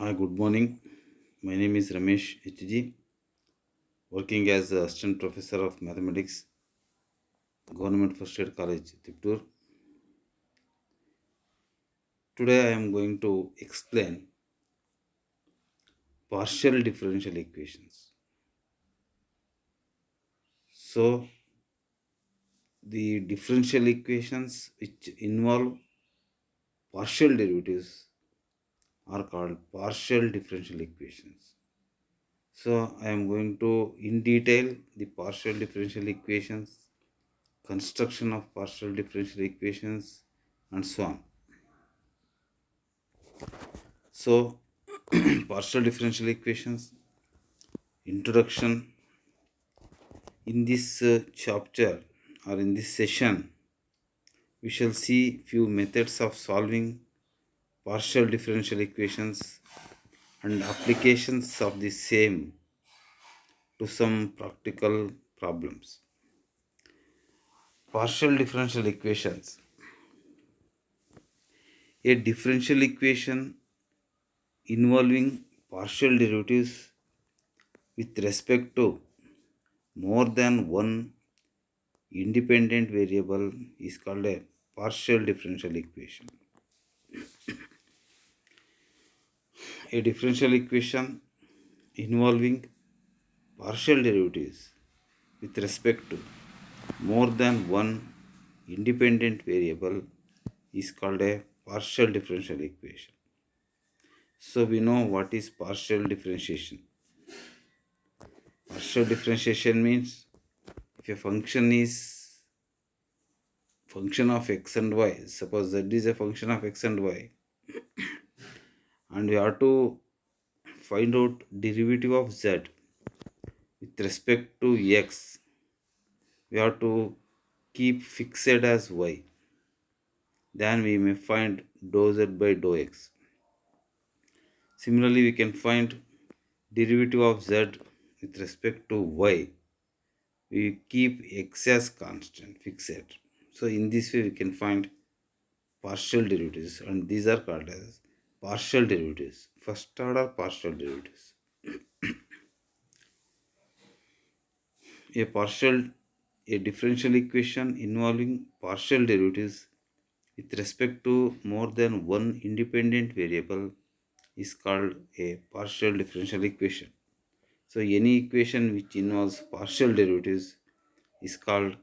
Hi, good morning. My name is Ramesh HG, working as the Assistant Professor of Mathematics, Government First Aid College, Tiptur. Today I am going to explain partial differential equations. So, the differential equations which involve partial derivatives are called partial differential equations. So, I am going to in detail the partial differential equations, construction of partial differential equations, and so on. So, partial differential equations introduction. In this chapter or in this session, we shall see few methods of solving partial differential equations and applications of the same to some practical problems. Partial differential equations. A differential equation involving partial derivatives with respect to more than one independent variable is called a partial differential equation. A differential equation involving partial derivatives with respect to more than one independent variable is called a partial differential equation. So we know what is partial differentiation. Partial differentiation means if a function is function of x and y, suppose z is a function of x and y, and we have to find out derivative of z with respect to x, we have to keep fixed as y, then we may find dou z by dou x. Similarly, we can find derivative of z with respect to y, we keep x as constant fixed. So in this way we can find partial derivatives, and these are called as partial derivatives, first order partial derivatives. A differential equation involving partial derivatives with respect to more than one independent variable is called a partial differential equation. So any equation which involves partial derivatives is called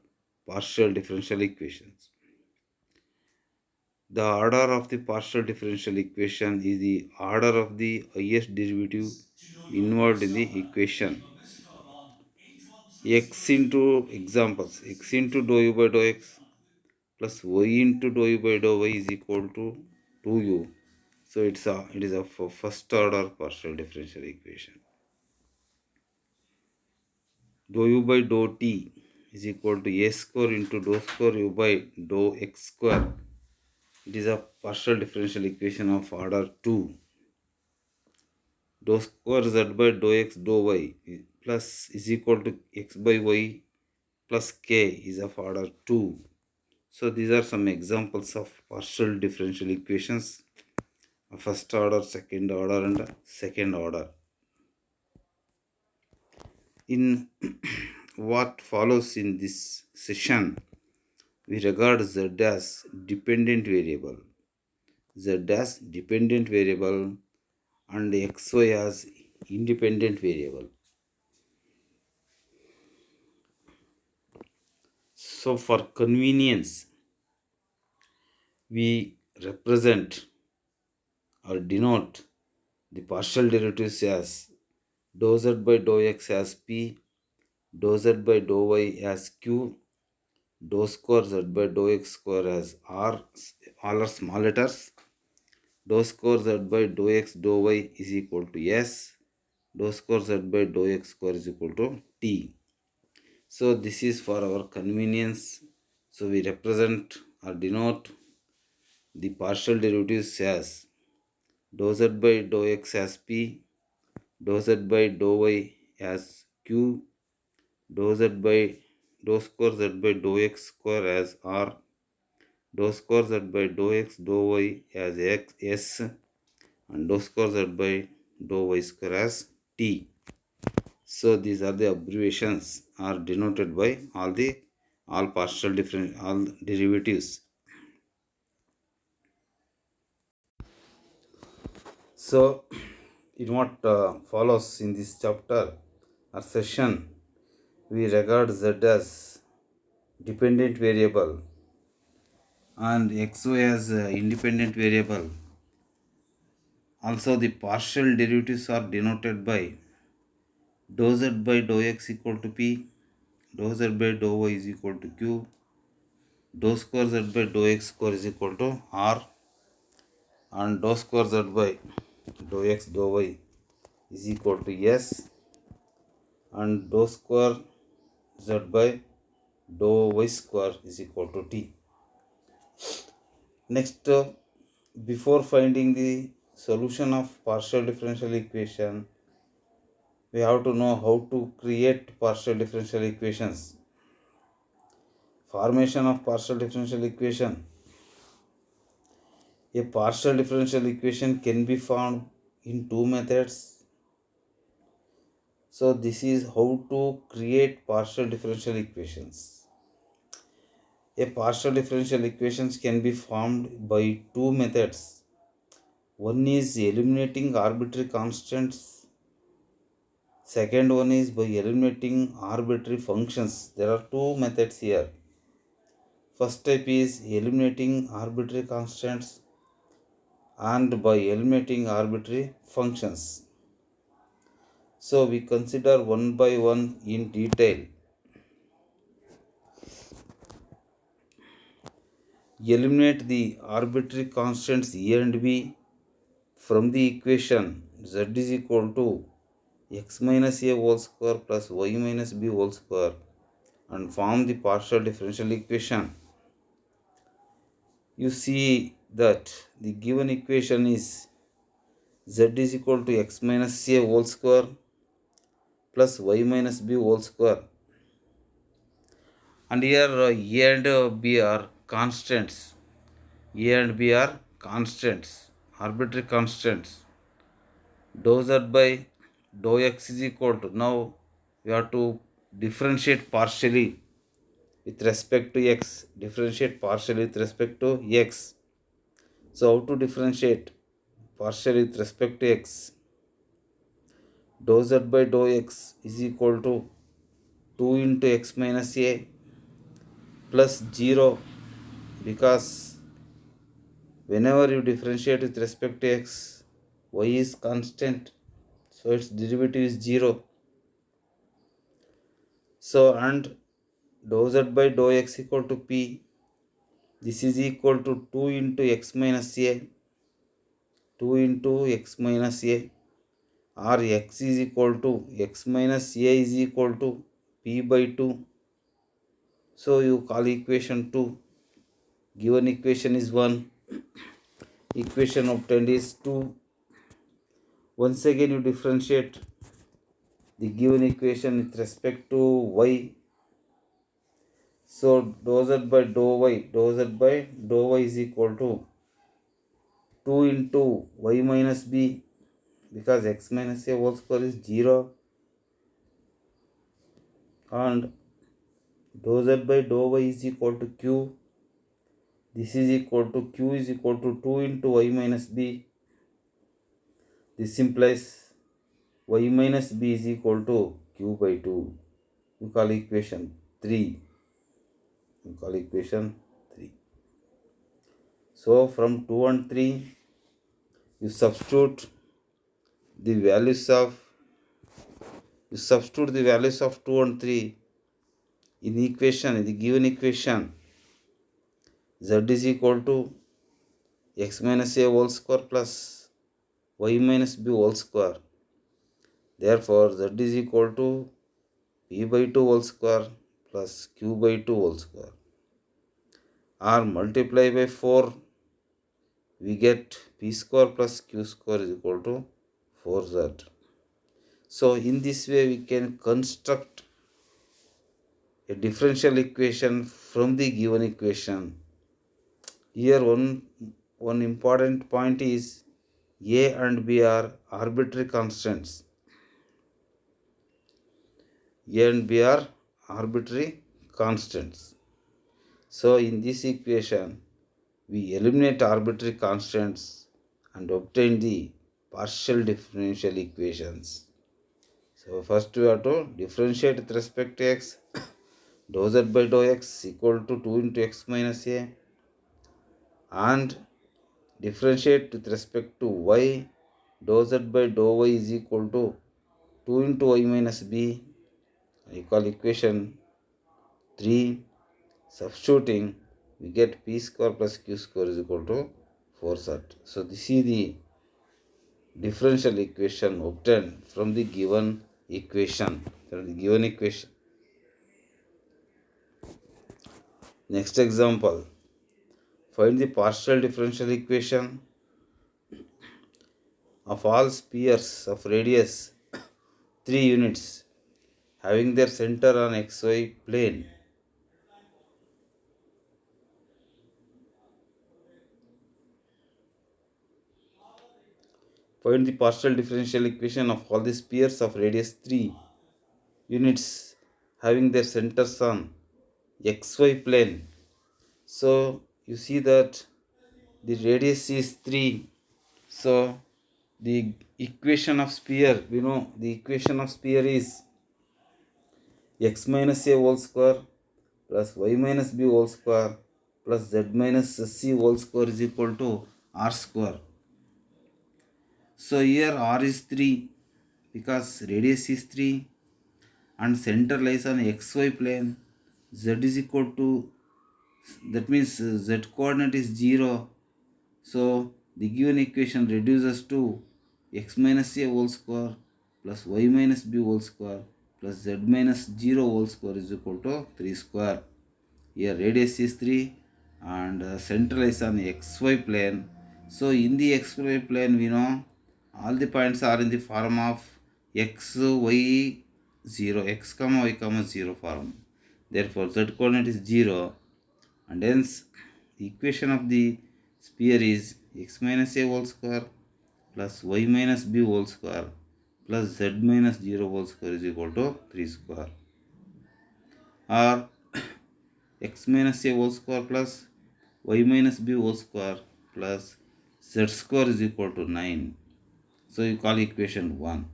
partial differential equations. The order of the partial differential equation is the order of the highest derivative involved in the equation. X into examples, x into dou u by dou x plus y into dou u by dou y is equal to 2u. So it is a first order partial differential equation. Dou u by dou t is equal to a square into dou square u by dou x square. It is a partial differential equation of order 2. Dou square z by dou x dou y plus is equal to x by y plus k is of order 2. So these are some examples of partial differential equations of first order, second order, and second order. In what follows in this session, we regard z as dependent variable, z as dependent variable, and xy as independent variable. So for convenience, we represent or denote the partial derivatives as dou z by dou x as p, dou z by dou y as q, dou square z by dou x square as r, all are small letters, dou square z by dou x dou y is equal to s, dou square z by dou x square is equal to t. So this is for our convenience. So we represent or denote the partial derivatives as dou z by dou x as p, dou z by dou y as q, dou z by dou square z by dou x square as r, dou square z by dou x dou y as x s, and dou square z by dou y square as t. So these are the abbreviations are denoted by all partial different all derivatives. So in what follows in this chapter or session, we regard z as dependent variable and xy as independent variable. Also the partial derivatives are denoted by dou z by dou x equal to p, dou z by dou y is equal to q, dou square z by dou x square is equal to r, and dou square z by dou x dou y is equal to s, and dou square z by dou y square is equal to t. Next, before finding the solution of partial differential equation, we have to know how to create partial differential equations. Formation of partial differential equation. A partial differential equation can be found in two methods. So this is how to create partial differential equations. A partial differential equations can be formed by two methods. One is eliminating arbitrary constants. Second one is by eliminating arbitrary functions. There are two methods here. First type is eliminating arbitrary constants and by eliminating arbitrary functions. So we consider one by one in detail. Eliminate the arbitrary constants a and b from the equation z is equal to x minus a whole square plus y minus b whole square and form the partial differential equation. You see that the given equation is z is equal to x minus a whole square plus y minus b whole square, and here a and b are constants. A and b are constants, arbitrary constants. Dou z by dou x is equal to, now we have to differentiate partially with respect to x, differentiate partially with respect to x. So how to differentiate partially with respect to x? Dou z by dou x is equal to 2 into x minus a plus 0, because whenever you differentiate with respect to x, y is constant, so its derivative is 0. So and dou z by dou x equal to p, this is equal to 2 into x minus a, 2 into x minus a, or x is equal to x minus a is equal to p by 2. So you call equation 2. Given equation is 1, equation obtained is 2. Once again you differentiate the given equation with respect to y. So dou z by dou y is equal to 2 into y minus b, because x minus a whole square is 0, and dou z by dou y is equal to q. This is equal to q is equal to 2 into y minus b. This implies y minus b is equal to q by 2. You call equation 3. You call equation 3. So from 2 and 3, you substitute the values of 2 and 3 in the given equation. Z is equal to x minus a whole square plus y minus b whole square. Therefore z is equal to p by 2 whole square plus q by 2 whole square, or multiply by 4, we get p square plus q square is equal to 4z. So in this way we can construct a differential equation from the given equation. Here one important point is A and B are arbitrary constants. A and B are arbitrary constants. So in this equation, we eliminate arbitrary constants and obtain the partial differential equations. So first we have to differentiate with respect to x. Dou z by dou x equal to 2 into x minus a, and differentiate with respect to y. Dou z by dou y is equal to 2 into y minus b. I call equation 3. Substituting, we get p square plus q square is equal to 4z. So this is the differential equation obtained from the given equation. Next example, find the partial differential equation of all spheres of radius 3 units having their center on xy plane. Find the partial differential equation of all the spheres of radius 3 units having their centers on xy plane. So you see that the radius is 3. So the equation of sphere, we know the equation of sphere is x minus a whole square plus y minus b whole square plus z minus c whole square is equal to r square. So here r is 3 because radius is 3 and center lies on xy plane. Z is equal to, that means z coordinate is 0. So the given equation reduces to x minus a whole square plus y minus b whole square plus z minus 0 whole square is equal to 3 square. Here radius is 3 and center is on xy plane. So in the xy plane we know all the points are in the form of x, y, 0, x comma y comma 0 form. Therefore z coordinate is 0 and hence the equation of the sphere is x minus a whole square plus y minus b whole square plus z minus 0 whole square is equal to 3 square, or x minus a whole square plus y minus b whole square plus z square is equal to 9. So you call equation 1,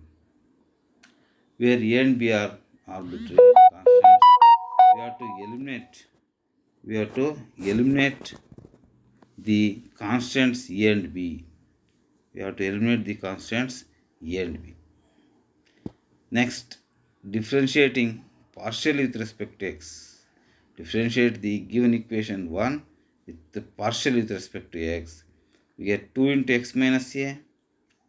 where a and b are arbitrary constants. We have to eliminate the constants a and b. We have to eliminate the constants a and b. Next, differentiating partially with respect to x. Differentiate the given equation 1 with the partial with respect to x. We get 2 into x minus a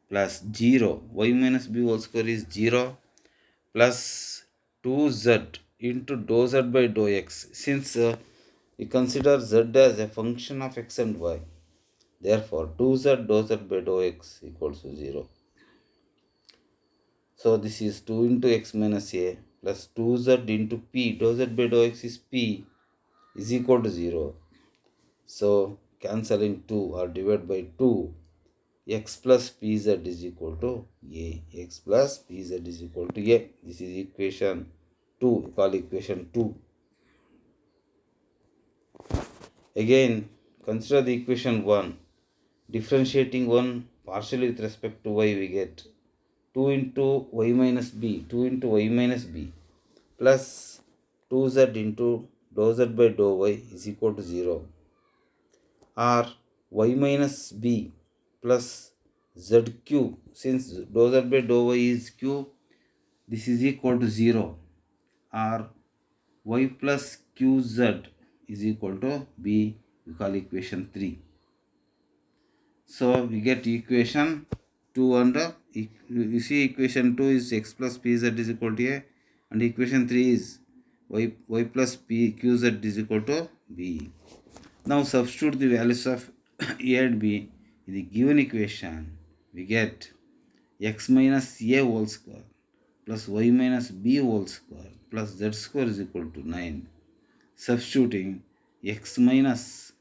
plus 0. Y minus b whole square is 0 plus 2z into dou z by dou x. Since we consider z as a function of x and y, therefore 2z dou z by dou x equals to 0. So this is 2 into x minus a plus 2z into p. Dou z by dou x is p is equal to 0. So cancelling 2 or divide by 2, x plus pz is equal to a. X plus pz is equal to a. This is equation 2. Call equation 2. Again, consider the equation 1. Differentiating 1 partially with respect to y, we get 2 into y minus b. 2 into y minus b plus 2z into dou z by dou y is equal to 0, or y minus b plus zq. Since dou z by dou y is q, this is equal to 0, or y plus qz is equal to b. We call equation 3. So we get equation 2 and you see equation 2 is x plus pz is equal to a, and equation 3 is y plus p qz is equal to b. Now substitute the values of a and b in the given equation. We get x minus a whole square plus y minus b whole square plus z square is equal to 9. Substituting x minus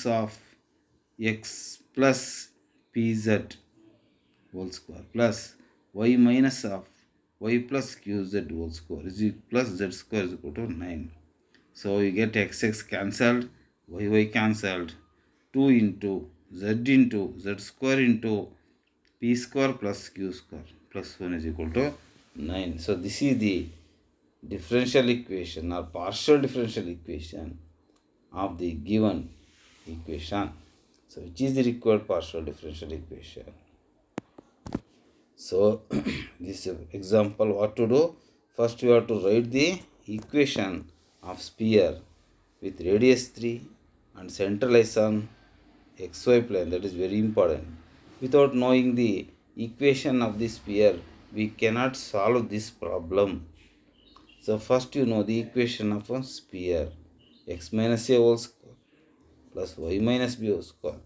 of x plus pz whole square plus y minus of y plus qz whole square is plus z square is equal to 9. So you get x cancelled, y cancelled, 2 into z square into p square plus q square plus 1 is equal to 9. So this is the differential equation or partial differential equation of the given equation. So which is the required partial differential equation? So this example, what to do? First we have to write the equation of sphere with radius 3 and center lies on xy plane. That is very important. Without knowing the equation of the sphere, we cannot solve this problem. So first you know the equation of a sphere. X minus a whole square plus y minus b whole square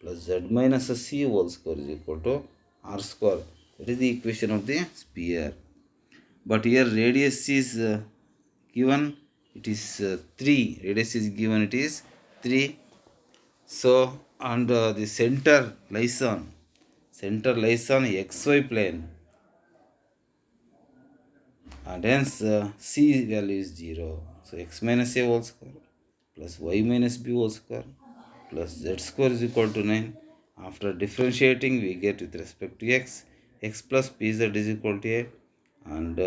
plus z minus c whole square is equal to r square. That is the equation of the sphere. But here radius is given, it is 3. Radius is given, it is 3. So and the center lies on xy plane, and hence c value is 0. So x minus a whole square plus y minus b whole square plus z square is equal to 9. After differentiating, we get with respect to x plus pz is equal to a, and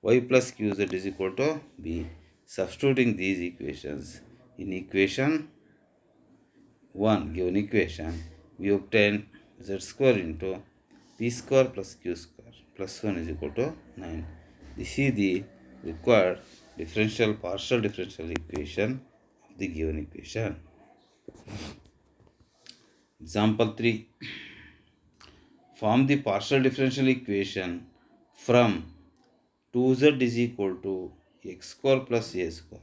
y plus qz is equal to b. Substituting these equations in equation 1, given equation, we obtain z square into p square plus q square plus 1 is equal to 9. This is the required partial differential equation of the given equation. Example 3. Form the partial differential equation from 2z is equal to x square plus a square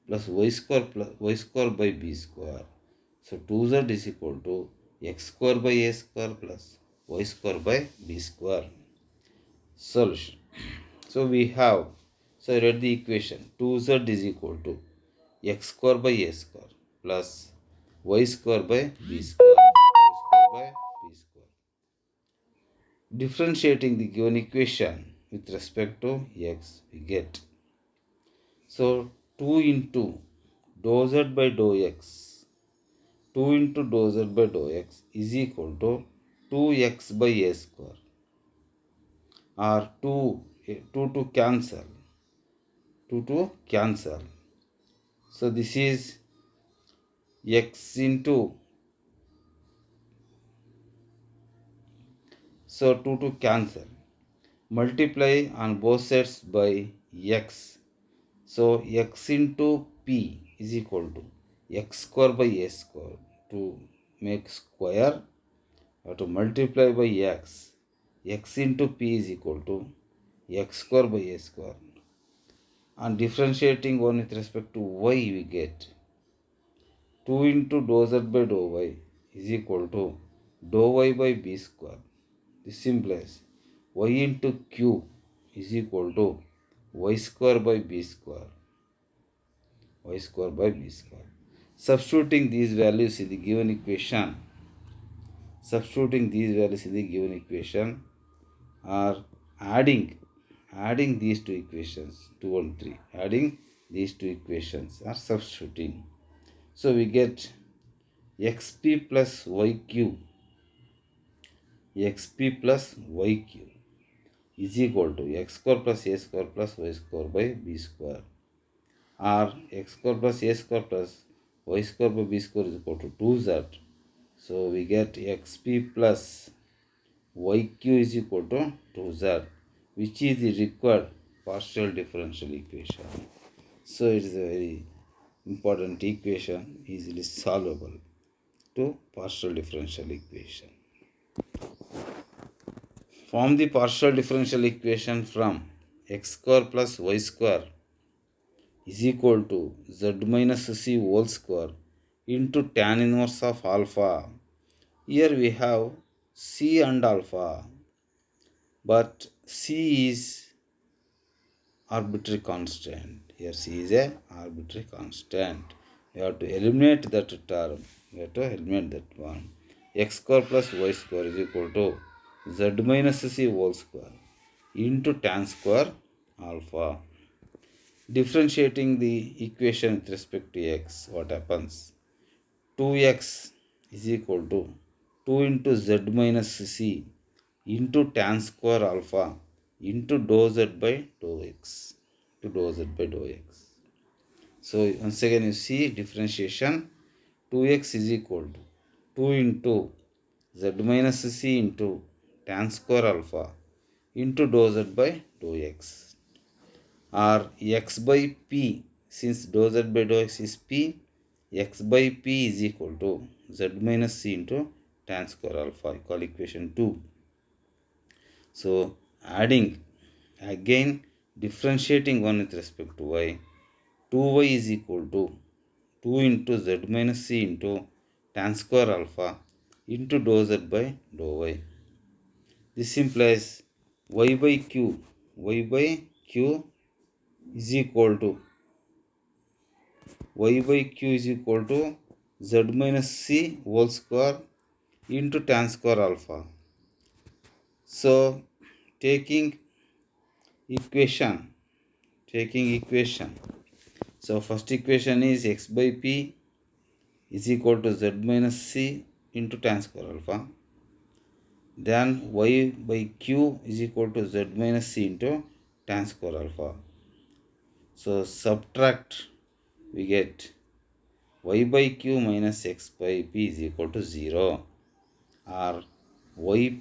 plus y square by b square. So 2z is equal to x square by a square plus y square by b square. Solution. So we have, so read the equation. 2z is equal to x square by a square plus y square by b square, y square by b square. Differentiating the given equation with respect to x, we get, so 2 into dou z by dou x, 2 into dou z by dou x is equal to 2x by a square, or 2 to cancel, 2 to cancel. So this is x into, so 2 to cancel, multiply on both sides by x. So x into p is equal to x square by a square. To make square, we have to multiply by x. X into p is equal to x square by a square. And differentiating one with respect to y, we get 2 into dou z by dou y is equal to dou y by b square. This implies y into q is equal to y square by b square. Y square by b square. Substituting these values in the given equation, or adding these two equations, 2 and 3, adding these two equations or substituting. So we get xp plus yq is equal to x square plus a square plus y square by b square, or x square plus a square plus y square by b square is equal to 2z. So we get xp plus yq is equal to 2z, which is the required partial differential equation. So it is a very important equation, easily solvable to partial differential equation. Form the partial differential equation from x square plus y square is equal to z minus c whole square into tan inverse of alpha. Here we have c and alpha, but c is arbitrary constant. Here c is a arbitrary constant. We have to eliminate that term. We have to eliminate that one. x square plus y square is equal to z minus c whole square into tan square alpha. Differentiating the equation with respect to x, what happens? 2x is equal to 2 into z minus c into tan square alpha into dou z by dou x to dou z by dou x. So once again you see differentiation, 2x is equal to 2 into z minus c into tan square alpha into dou z by dou x, or x by p, since dou z by dou x is p, x by p is equal to z minus c into tan square alpha, I call equation 2. So adding again, differentiating one with respect to y, 2y is equal to 2 into z minus c into tan square alpha into dou z by dou y. This implies y by q is equal to y by q is equal to z minus c whole square into tan square alpha. So taking equation, so first equation is x by p is equal to z minus c into tan square alpha, then y by q is equal to z minus c into tan square alpha. So subtract, we get y by q minus x by p is equal to 0, or y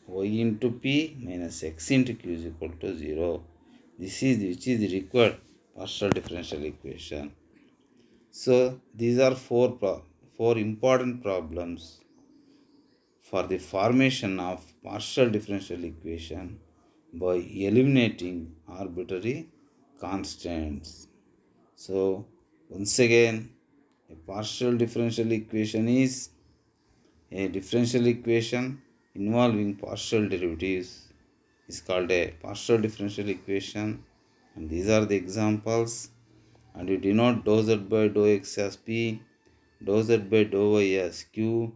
into p minus x into q is equal to 0. This is which is the required partial differential equation. So these are four important problems for the formation of partial differential equation by eliminating arbitrary constants. So once again, a partial differential equation is a differential equation involving partial derivatives is called a partial differential equation, and these are the examples. And you denote dou z by dou x as p, dou z by dou y as q,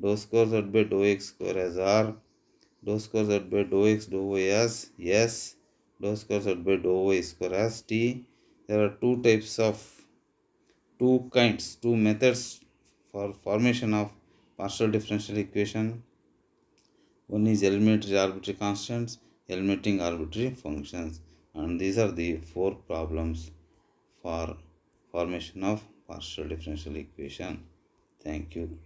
dou square z by dou x square as r, dou square z by dou x dou y as s, dou square z by dou y square as t. There are two methods for formation of partial differential equation. One is eliminating arbitrary constants, eliminating arbitrary functions, and these are the four problems for formation of partial differential equation. Thank you.